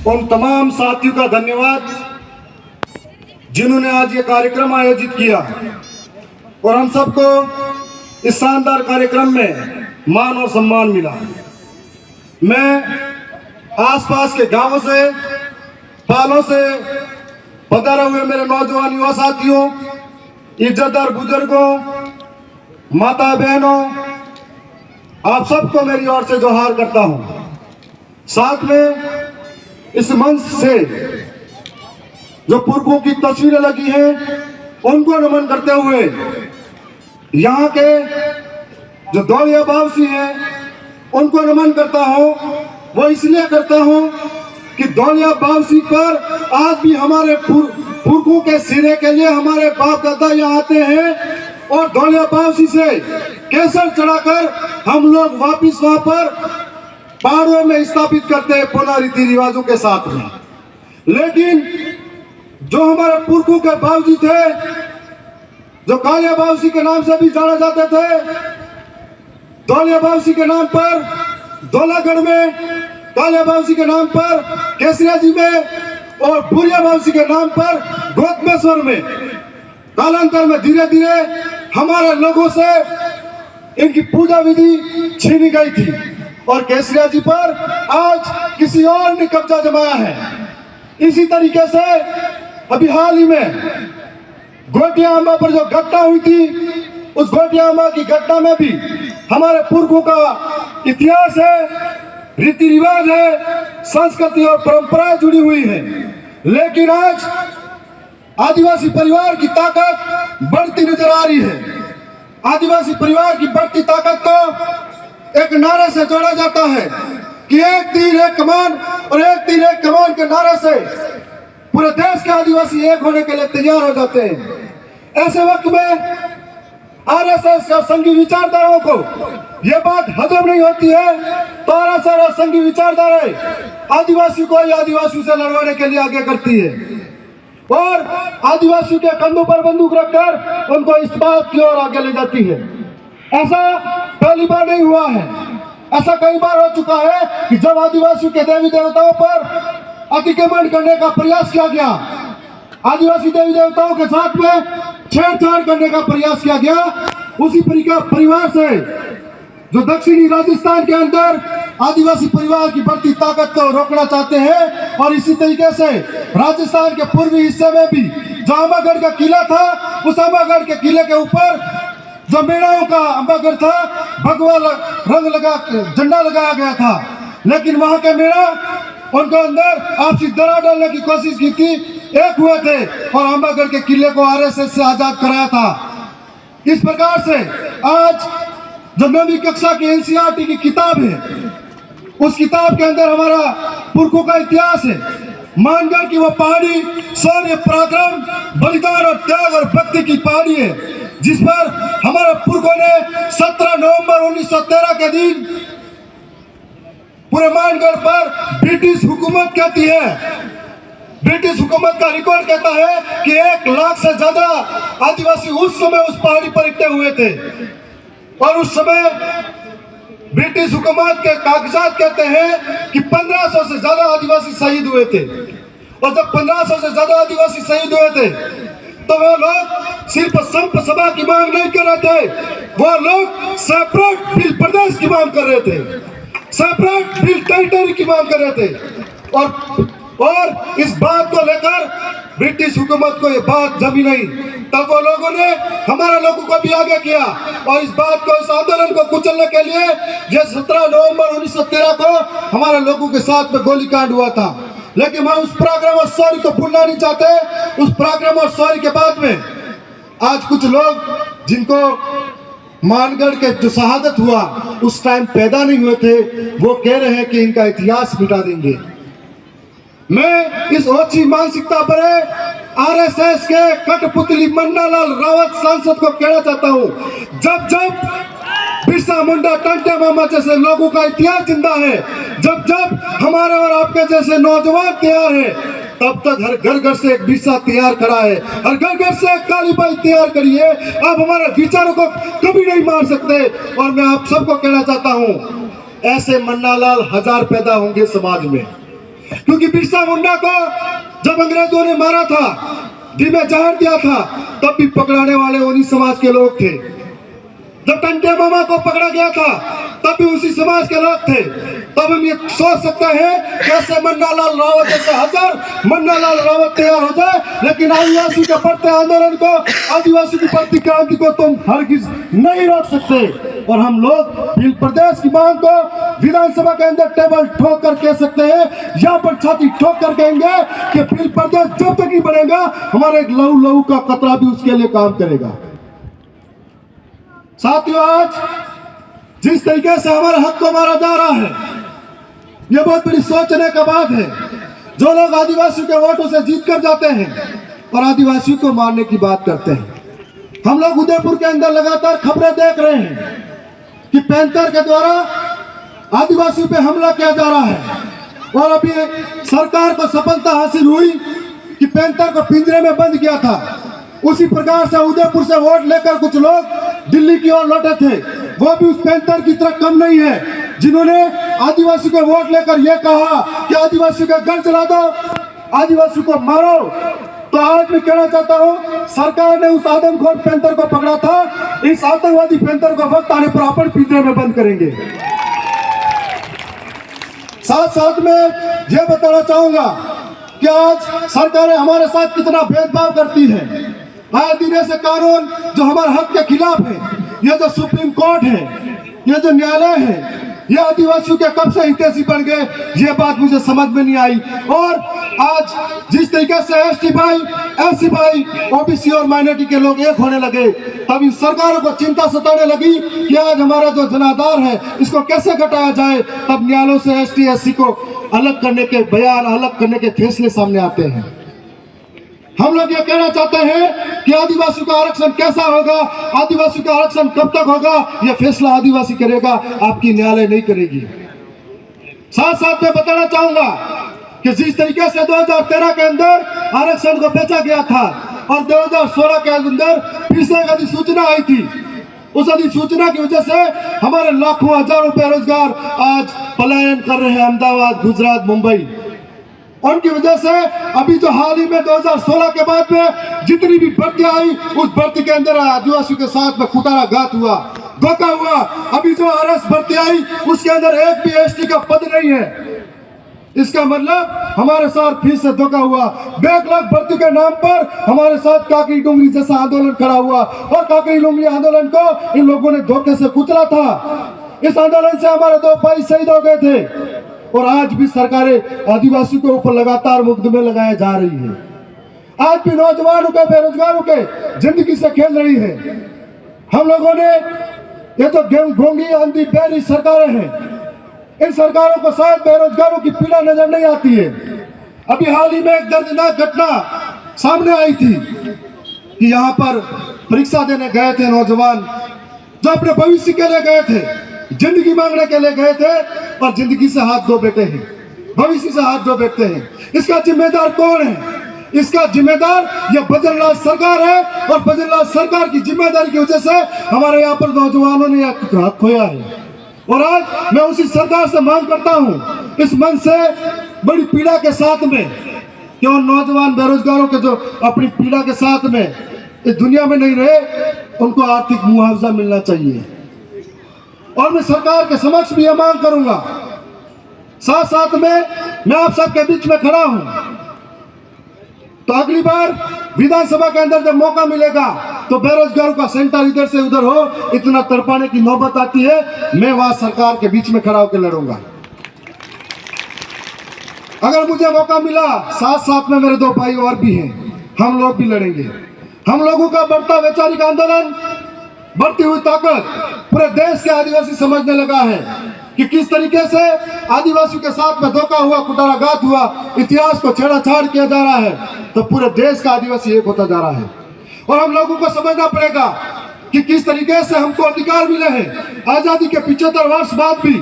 उन तमाम साथियों का धन्यवाद जिन्होंने आज ये कार्यक्रम आयोजित किया और हम सबको इस शानदार कार्यक्रम में मान और सम्मान मिला। मैं आसपास के गांवों से, पालों से पधारे हुए मेरे नौजवान युवा साथियों, इज्जतदार बुजुर्गों, माता बहनों, आप सबको मेरी ओर से जोहार करता हूं। साथ में इस मंच से जो पुरखों की तस्वीरें लगी हैं उनको नमन करते हुए यहाँ के जो दौलिया बावसी हैं उनको नमन करता हूँ। वो इसलिए करता हूँ कि दौलिया बावसी पर आज भी हमारे पुरखों के सिरे के लिए हमारे बाप दादा यहाँ आते हैं और दौलिया बावसी से केसर चढ़ाकर हम लोग वापिस वहां पर पहाड़ों में स्थापित करते हैं पुनः रीति रिवाजों के साथ में। लेकिन जो हमारे पुरखों के बावजी थे, जो कालिया बावसी के नाम से भी जाने जाते थे, दौलिया बावसी के नाम पर दौलागढ़ में, कालिया बावसी के नाम पर केसरिया जी में और बुरिया बावसी के नाम पर गौतमेश्वर में, कालांतर में धीरे धीरे हमारे लोगों से इनकी पूजा विधि छीनी गई थी और केसरिया जी पर आज किसी और ने कब्जा जमाया है। इसी तरीके से अभी हाल ही में गोटिया अम्बा पर जो घटना हुई थी, उस गोटिया अम्बा की घटना में भी हमारे पुरखों का इतिहास है, रीति रिवाज है, संस्कृति और परंपराएं जुड़ी हुई है। लेकिन आज आदिवासी परिवार की ताकत बढ़ती नजर आ रही है। आदिवासी परिवार की बढ़ती ताकत को एक नारे से जोड़ा जाता है कि एक तीर एक कमान, और एक तीर एक कमान के नारे से पूरे देश के आदिवासी एक होने के लिए तैयार हो जाते हैं। ऐसे वक्त में आरएसएस और संघी विचारधाराओं को यह बात हजम नहीं होती है तो आरएसएस और संघी विचारधाराएं आदिवासी को या आदिवासी से लड़वाने के लिए आगे करती है और आदिवासी के कंधों पर बंदूक रखकर उनको इस बात की ओर आगे ले जाती है। ऐसा पहली बार नहीं हुआ है, ऐसा कई बार हो चुका है कि जब आदिवासी के देवी देवताओं पर अतिक्रमण करने का प्रयास किया गया, आदिवासी देवी देवताओं के साथ में छेड़छाड़ करने का प्रयास किया गया, उसी परिवार से जो दक्षिणी राजस्थान के अंदर आदिवासी परिवार की बढ़ती ताकत को रोकना चाहते हैं। और इसी तरीके से राजस्थान के पूर्वी हिस्से में भी जो अंबागढ़ का किला था, उस अंबागढ़ के किले के ऊपर जो मेड़ाओं का अंबागढ़ था, भगवा रंग लगा झंडा लगाया गया था, लेकिन वहां के मेड़ा उनके अंदर आपसी दरार डालने की कोशिश की थी, एक हुए थे और अंबागढ़ के किले को आरएसएस से आजाद कराया था। इस प्रकार से आज जो 9वीं कक्षा की एनसीईआरटी की किताब है, उस किताब के अंदर हमारा पुरखों का इतिहास है। मानगढ़ की वो पहाड़ी शौर्य पराक्रम बलिदान और त्याग और भक्ति की पहाड़ी है, जिस पर हमारे पुरखों ने 17 नवंबर 1913 के दिन पूरे मानगढ़ पर ब्रिटिश हुकूमत कहती है, ब्रिटिश हुकूमत का रिकॉर्ड कहता है कि 1 लाख से ज्यादा आदिवासी उस समय उस पहाड़ी पर इकट्ठे हुए थे। और उस समय ब्रिटिश हुकूमत के कागजात कहते हैं कि 1500 से ज्यादा आदिवासी शहीद हुए थे। और जब 1500 से ज्यादा आदिवासी शहीद हुए थे तो वो लोग सिर्फ संप सभा की मांग नहीं कर रहे थे, वो लोग सेपरेट बिल प्रदेश की मांग कर रहे थे, सेपरेट बिल टेरिटरी की मांग कर रहे थे। और इस बात को लेकर ब्रिटिश हुकूमत को ये बात जमी नहीं, तब वो लोगों ने हमारे लोगों को भी आगे किया और इस बात को, इस आंदोलन को कुचलने के लिए ये 17 नवंबर 1913 को हमारे लोगों के साथ में गोलीकांड हुआ था। लेकिन हम उस पराक्रम और शौर्य को भूलना नहीं चाहते। उस पराक्रम और शौर्य के बाद में आज कुछ लोग जिनको मानगढ़ के जो शहादत हुआ उस टाइम पैदा नहीं हुए थे, वो कह रहे हैं कि इनका इतिहास मिटा देंगे। मैं इस ओछी मानसिकता पर आरएसएस के कठपुतली मन्नालाल रावत सांसद को कहना चाहता हूं, जब जब बिरसा मुंडा, टंटे मामा जैसे लोगों का इतिहास जिंदा है, जब जब हमारे और आपके जैसे नौजवान तैयार है, तब तक हर घर घर से एक बिरसा तैयार करा है, हर घर घर से एक काली बाई तैयार करी है। आप हमारे विचारों को कभी नहीं मार सकते। और मैं आप सबको कहना चाहता हूं, ऐसे मन्नालाल 1000 पैदा होंगे समाज में, क्योंकि बिरसा मुंडा को जब अंग्रेजों ने मारा था, में जहर दिया था, तब भी पकड़ाने वाले उन्हीं समाज के लोग थे। जब टंटे मामा को पकड़ा गया था, तब भी उसी समाज के लोग थे। तब हम ये सोच सकते हैं कैसे मन्नालाल रावत जैसे हजार मन्नालाल रावत तैयार हो जाए, लेकिन आदिवासी के बढ़ते आंदोलन को, आदिवासी की बढ़ती क्रांति को तुम हरगिज नहीं रोक सकते। और हम लोग भील प्रदेश की मांग को विधानसभा के अंदर टेबल ठोक कर कह सकते हैं, यहाँ पर छाती ठोक कर कहेंगे कि भील प्रदेश जब तक नहीं बनेगा, हमारे एक लहू लहू का कतरा भी उसके लिए काम करेगा। साथियों, आज जिस तरीके से हमारे हक को मारा जा रहा है, यह बहुत बड़ी सोचने का बात है। जो लोग आदिवासियों के वोटों से जीत कर जाते हैं और आदिवासियों को मारने की बात करते हैं। हम लोग उदयपुर के अंदर लगातार खबरें देख रहे हैं कि पैंथर के द्वारा आदिवासियों पे हमला किया जा रहा है, और अभी सरकार को सफलता हासिल हुई कि पैंथर को पिंजरे में बंद किया था। उसी प्रकार से उदयपुर से वोट लेकर कुछ लोग दिल्ली की ओर लौटे थे, वो भी उस पैंथर की तरह कम नहीं है, जिन्होंने आदिवासी को वोट लेकर यह कहा कि आदिवासी का घर चला दो, आदिवासी को मारो। तो आज मैं कहना चाहता हूं, सरकार ने उस आदमखोर पैंथर को पकड़ा था, इस आतंकवादी पैंथर को वक्त आने पर अपन पिंजरे में बंद करेंगे। साथ साथ में यह बताना चाहूंगा कि आज सरकारें हमारे साथ कितना भेदभाव करती है। आए दिन ऐसे कानून जो हमारे हक के खिलाफ है, ये जो सुप्रीम कोर्ट है, ये जो न्यायालय है, ये आदिवासियों के कब से हितैषी बन गए, ये बात मुझे समझ में नहीं आई। और आज जिस तरीके से एसटी भाई, एससी भाई, ओबीसी और माइनॉरिटी के लोग एक होने लगे, तब इन सरकारों को चिंता सताने लगी कि आज हमारा जो जनाधार है इसको कैसे घटाया जाए। तब न्यायालयों से एसटी एससी को अलग करने के बयान, अलग करने के फैसले सामने आते हैं। हम लोग ये कहना चाहते हैं कि आदिवासी का आरक्षण कैसा होगा, आदिवासी का आरक्षण कब तक होगा, यह फैसला आदिवासी करेगा, आपकी न्यायालय नहीं करेगी। साथ साथ मैं बताना चाहूंगा कि जिस तरीके से 2013 के अंदर आरक्षण को बेचा गया था और 2016 के अंदर फिर से एक अधिसूचना आई थी, उस अधिसूचना की वजह से हमारे लाखों हजारों बेरोजगार आज पलायन कर रहे हैं अहमदाबाद, गुजरात, मुंबई। उनकी वजह से अभी जो हाल ही में 2016 के बाद में जितनी भी भर्ती आई, उस भर्ती के अंदर आदिवासियों के साथ में कुटारा घात हुआ, धोखा हुआ। अभी जो आरएस भर्ती आई, उसके अंदर एक भी एसटी का पद नहीं है। इसका मतलब हमारे साथ फिर से धोखा हुआ। बैकलॉग भर्ती के नाम पर हमारे साथ काकरी डुंगरी जैसा आंदोलन खड़ा हुआ, और काकरी डुंगरी आंदोलन को इन लोगों ने धोखे से कुचला था। इस आंदोलन से हमारे 2 भाई शहीद हो गए थे, और आज भी सरकारें आदिवासी के ऊपर लगातार मुकदमे लगाए जा रही है। आज भी नौजवानों के, बेरोजगारों के जिंदगी से खेल रही है। हम लोगों ने ये जो घोंगी आंधी बहरी सरकारें हैं, इन सरकारों को शायद बेरोजगारों की पीड़ा नजर नहीं आती है। अभी हाल ही में एक दर्दनाक घटना सामने आई थी कि यहाँ पर परीक्षा देने गए थे नौजवान, जो अपने भविष्य के लिए गए थे, जिंदगी मांगने के लिए गए थे, और जिंदगी से हाथ धो बैठे हैं, भविष्य से हाथ धो बैठते हैं। इसका जिम्मेदार कौन है? इसका जिम्मेदार यह भजनलाल सरकार है, और भजनलाल सरकार की जिम्मेदारी की वजह से हमारे यहाँ पर नौजवानों ने हक खोया है। और आज मैं उसी सरकार से मांग करता हूँ, इस मन से बड़ी पीड़ा के साथ में, कि उन नौजवान बेरोजगारों के जो अपनी पीड़ा के साथ में इस दुनिया में नहीं रहे, उनको आर्थिक मुआवजा मिलना चाहिए। और मैं सरकार के समक्ष भी यह मांग करूंगा। साथ साथ में मैं आप सबके बीच में खड़ा हूं, तो अगली बार विधानसभा के अंदर जब मौका मिलेगा, तो बेरोजगारों का सेंटर इधर से उधर हो, इतना तड़पाने की नौबत आती है, मैं वहां सरकार के बीच में खड़ा होकर लड़ूंगा। अगर मुझे मौका मिला, साथ साथ में मेरे 2 भाई और भी हैं, हम लोग भी लड़ेंगे। हम लोगों का बढ़ता वैचारिक आंदोलन, बढ़ती हुई ताकत पूरे देश के आदिवासी समझने लगा है कि किस तरीके से आदिवासियों के साथ में धोखा हुआ, कुटाराघात हुआ, इतिहास को छेड़छाड़ किया जा रहा है, तो पूरे देश का आदिवासी एक होता जा रहा है। और हम लोगों को समझना पड़ेगा कि किस तरीके से हमको अधिकार मिले हैं। आजादी के 75 वर्ष बाद भी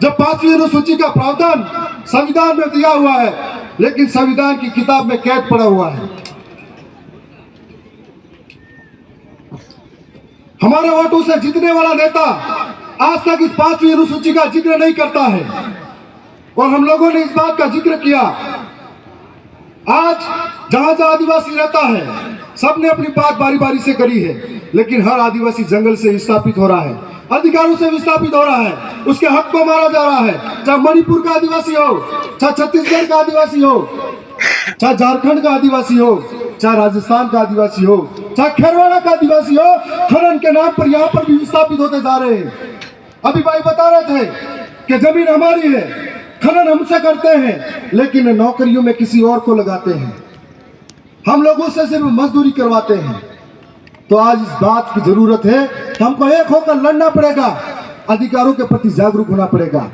जब 5वीं अनुसूची का प्रावधान संविधान में दिया हुआ है, लेकिन संविधान की किताब में कैद पड़ा हुआ है। हमारे वोटों से जीतने वाला नेता आज तक इस 5वीं अनुसूची का जिक्र नहीं करता है। और हम लोगों ने इस बात का जिक्र किया। आज जहां जहां आदिवासी रहता है, सबने अपनी बात बारी बारी से करी है, लेकिन हर आदिवासी जंगल से विस्थापित हो रहा है, अधिकारों से विस्थापित हो रहा है, उसके हक को मारा जा रहा है। चाहे मणिपुर का आदिवासी हो, चाहे छत्तीसगढ़ का आदिवासी हो, चाहे झारखंड का आदिवासी हो, चाहे राजस्थान का आदिवासी हो, चाहे खेरवाड़ा का आदिवासी हो, खनन के नाम पर यहाँ पर भी विस्थापित होते जा रहे हैं। अभी भाई बता रहे थे कि जमीन हमारी है, खनन हमसे करते हैं, लेकिन नौकरियों में किसी और को लगाते हैं, हम लोगों से सिर्फ मजदूरी करवाते हैं। तो आज इस बात की जरूरत है कि हमको एक होकर लड़ना पड़ेगा, अधिकारों के प्रति जागरूक होना पड़ेगा।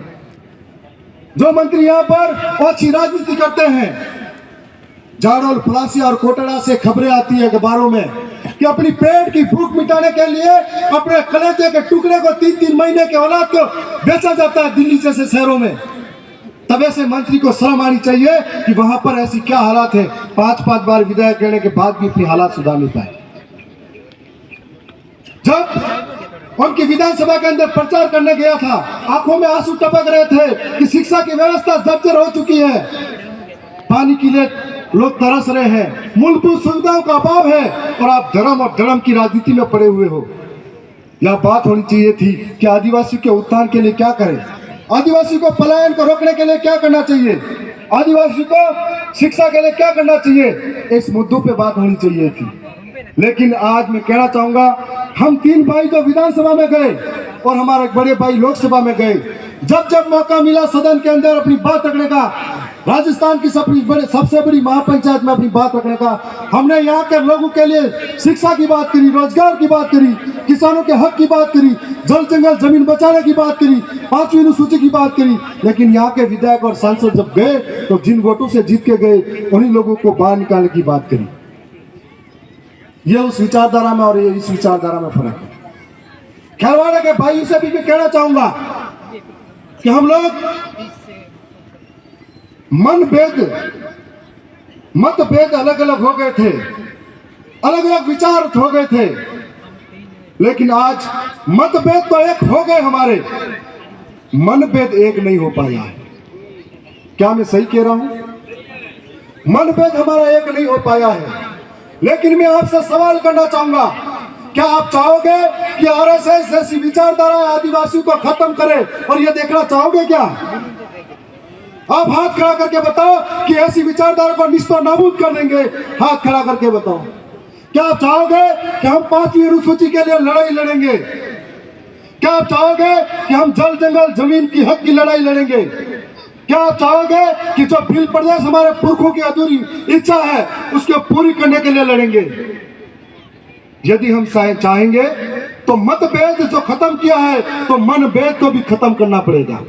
जो मंत्री यहाँ पर अच्छी राजनीति करते हैं, जाड़ोल, पलासिया और कोटड़ा से खबरें आती है अखबारों में कि अपनी पेट की भूख मिटाने के लिए अपने कलेजे के टुकड़े को 3-3 महीने के औलाद को बेचा जाता है दिल्ली जैसे शहरों में। तब ऐसे मंत्री को शर्म आनी चाहिए कि वहां पर ऐसी क्या हालात है, 5-5 बार विधायक रहने के बाद भी अपनी हालात सुधार नहीं पाए। जब उनकी विधानसभा के अंदर प्रचार करने गया था, आंखों में आंसू टपक रहे थे कि शिक्षा की व्यवस्था जर्जर हो चुकी है, पानी के लिए लोग तरस रहे हैं, मूलभूत सुविधाओं का अभाव है, और आप धर्म और धर्म की राजनीति में पड़े हुए हो। यह बात होनी चाहिए थी कि आदिवासी के उत्थान के लिए क्या करें, आदिवासी को पलायन को रोकने के लिए क्या करना चाहिए, आदिवासी को शिक्षा के लिए क्या करना चाहिए, इस मुद्दों पे बात होनी चाहिए थी। लेकिन आज मैं कहना चाहूंगा, हम 3 भाई जो विधानसभा में गए और हमारे बड़े भाई लोकसभा में गए, जब जब मौका मिला सदन के अंदर अपनी बात रखने का, राजस्थान की सबसे बड़ी महापंचायत में अपनी बात रखने का, हमने यहाँ के लोगों के लिए शिक्षा की बात करी, रोजगार की बात करी, किसानों के हक की बात करी, जल जंगल जमीन बचाने की बात करी, 5वीं अनुसूची की बात करी। लेकिन यहाँ के विधायक और सांसद जब गए तो जिन वोटों से जीत के गए उन्हीं लोगों को बाहर निकालने की बात करी। ये उस विचारधारा में और ये इस विचारधारा में फर्क है। खेरवाड़ा के भाइयों से भी मैं कहना चाहूंगा कि हम लोग मतभेद अलग अलग हो गए थे, अलग अलग विचार हो गए थे, लेकिन आज मतभेद तो एक हो गए, हमारे मनभेद एक नहीं हो पाया। क्या मैं सही कह रहा हूं? मनभेद हमारा एक नहीं हो पाया है। लेकिन मैं आपसे सवाल करना चाहूंगा, क्या आप चाहोगे कि आरएसएस जैसी विचारधारा आदिवासियों को खत्म करे, और ये देखना चाहोगे क्या? आप हाथ खड़ा करके बताओ कि ऐसी विचारधारा को निस्तो नाबूद कर देंगे। हाथ खड़ा करके बताओ, क्या आप चाहोगे कि हम 5वीं अनुसूची के लिए लड़ाई लड़ेंगे? क्या आप चाहोगे कि हम जल जंगल जमीन की हक की लड़ाई लड़ेंगे? क्या आप चाहोगे कि जो भील प्रदेश हमारे पुरखों की अधूरी इच्छा है उसको पूरी करने के लिए लड़ेंगे? यदि हम चाहेंगे तो मतभेद जो खत्म किया है, तो मनभेद को भी खत्म करना पड़ेगा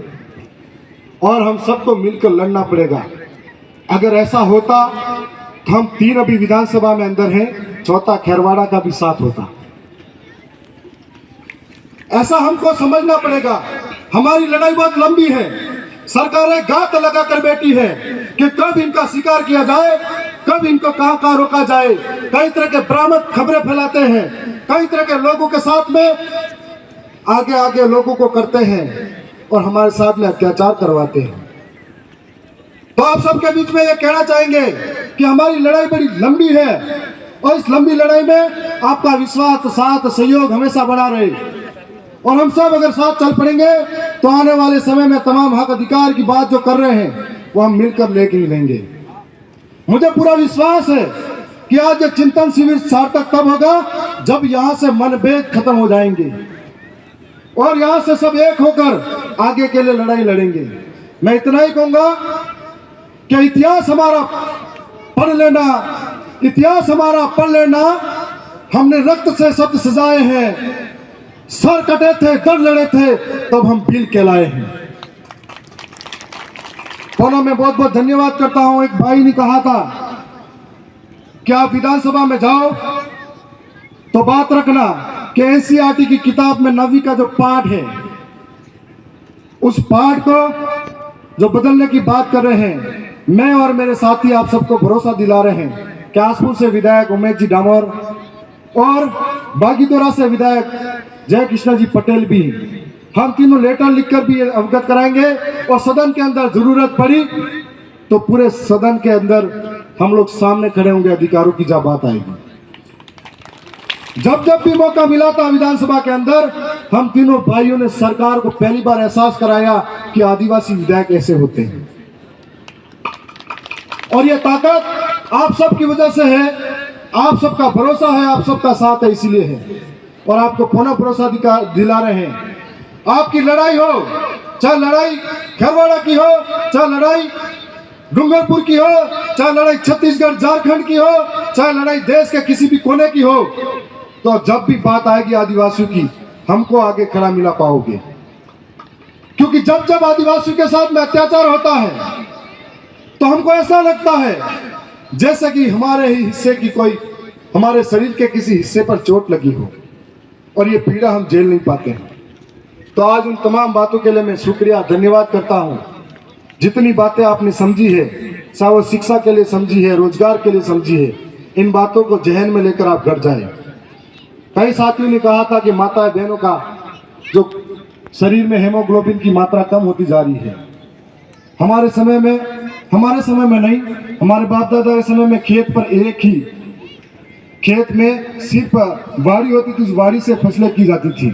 और हम सबको मिलकर लड़ना पड़ेगा। अगर ऐसा होता तो हम 3 अभी विधानसभा में अंदर हैं, चौथा खेरवाड़ा का भी साथ होता। ऐसा हमको समझना पड़ेगा। हमारी लड़ाई बहुत लंबी है, सरकारें गात लगा कर बैठी है कि कब इनका शिकार किया जाए, कब इनको कहां रोका जाए। कई तरह के भ्रामक खबरें फैलाते हैं, कई तरह के लोगों के साथ में आगे आगे लोगों को करते हैं और हमारे साथ में अत्याचार करवाते हैं। तो आप सबके बीच में ये कहना चाहेंगे कि हमारी लड़ाई बड़ी लंबी है और इस लंबी लड़ाई में आपका विश्वास, साथ, सहयोग हमेशा बना रहे, और हम सब अगर साथ चल पड़ेंगे तो आने वाले समय में तमाम हक अधिकार की बात जो कर रहे हैं वो हम मिलकर लेके ही लेंगे। मुझे पूरा विश्वास है कि आज ये चिंतन शिविर सार्थक तब होगा जब यहाँ से मनभेद खत्म हो जाएंगे और यहाँ से सब एक होकर आगे के लिए लड़ाई लड़ेंगे। मैं इतना ही कहूंगा कि इतिहास हमारा पढ़ लेना, इतिहास हमारा पढ़ लेना। हमने रक्त से शब्द सजाए हैं, सर कटे थे, दर्द लड़े थे, तब हम भील कहलाए हैं। दोनों में बहुत बहुत धन्यवाद करता हूं। एक भाई ने कहा था कि आप विधानसभा में जाओ तो बात रखना कि एनसीईआरटी की किताब में 9वीं का जो पाठ है, उस पाठ को जो बदलने की बात कर रहे हैं, मैं और मेरे साथी आप सबको भरोसा दिला रहे हैं कि आसपुर से विधायक उमेश जी डामोर और बागीदोरा से विधायक जय कृष्णा जी पटेल भी हम तीनों लेटर लिखकर भी अवगत कराएंगे और सदन के अंदर जरूरत पड़ी तो पूरे सदन के अंदर हम लोग सामने खड़े होंगे अधिकारों की जब बात आएगी। जब जब भी मौका मिला था विधानसभा के अंदर हम तीनों भाइयों ने सरकार को पहली बार एहसास कराया कि आदिवासी विधायक ऐसे होते हैं और ये ताकत आप सबकी वजह से है, आप सबका भरोसा है, आप सबका साथ है, इसीलिए है और आपको पुनः भरोसा दिला रहे हैं। आपकी लड़ाई हो, चाहे लड़ाई खरवाड़ा की हो, चाहे लड़ाई डूंगरपुर की हो, चाहे लड़ाई छत्तीसगढ़ झारखंड की हो, चाहे लड़ाई देश के किसी भी कोने की हो, तो जब भी बात आएगी आदिवासियों की हमको आगे खड़ा मिला पाओगे। क्योंकि जब जब आदिवासियों के साथ में अत्याचार होता है तो हमको ऐसा लगता है जैसे कि हमारे ही हिस्से की कोई, हमारे शरीर के किसी हिस्से पर चोट लगी हो और ये पीड़ा हम झेल नहीं पाते हैं। तो आज उन तमाम बातों के लिए मैं शुक्रिया धन्यवाद करता हूँ। जितनी बातें आपने समझी है, चाहे वो शिक्षा के लिए समझी है, रोजगार के लिए समझी है, इन बातों को जहन में लेकर आप घर जाए। कई साथियों ने कहा था कि माता बहनों का जो शरीर में हेमोग्लोबिन की मात्रा कम होती जा रही है। हमारे समय में नहीं, हमारे बाप दादा के समय में खेत पर एक ही खेत में सिर्फ वाड़ी होती थी, उस वाड़ी से फसलें की जाती थी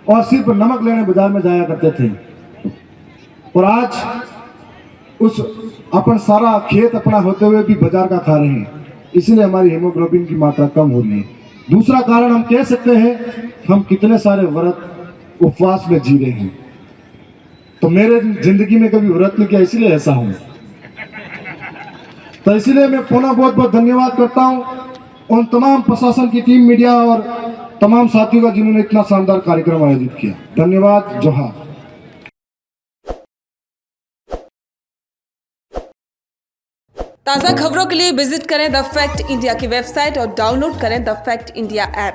और सिर्फ नमक लेने बाजार में जाया करते थे। और आज उस अपन सारा खेत अपना होते हुए भी बाजार का खा रहे हैं, इसलिए हमारी हेमोग्लोबिन की मात्रा कम हो रही है। दूसरा कारण हम कह सकते हैं हम कितने सारे व्रत उपवास में जी रहे हैं। तो मेरे जिंदगी में कभी व्रत नहीं किया, इसलिए ऐसा हूं। तो इसलिए मैं पुनः बहुत बहुत धन्यवाद करता हूं उन तमाम प्रशासन की टीम, मीडिया और तमाम साथियों का जिन्होंने इतना शानदार कार्यक्रम आयोजित किया। धन्यवाद। जोहार। ताज़ा खबरों के लिए विजिट करें द फैक्ट इंडिया की वेबसाइट और डाउनलोड करें द फैक्ट इंडिया ऐप।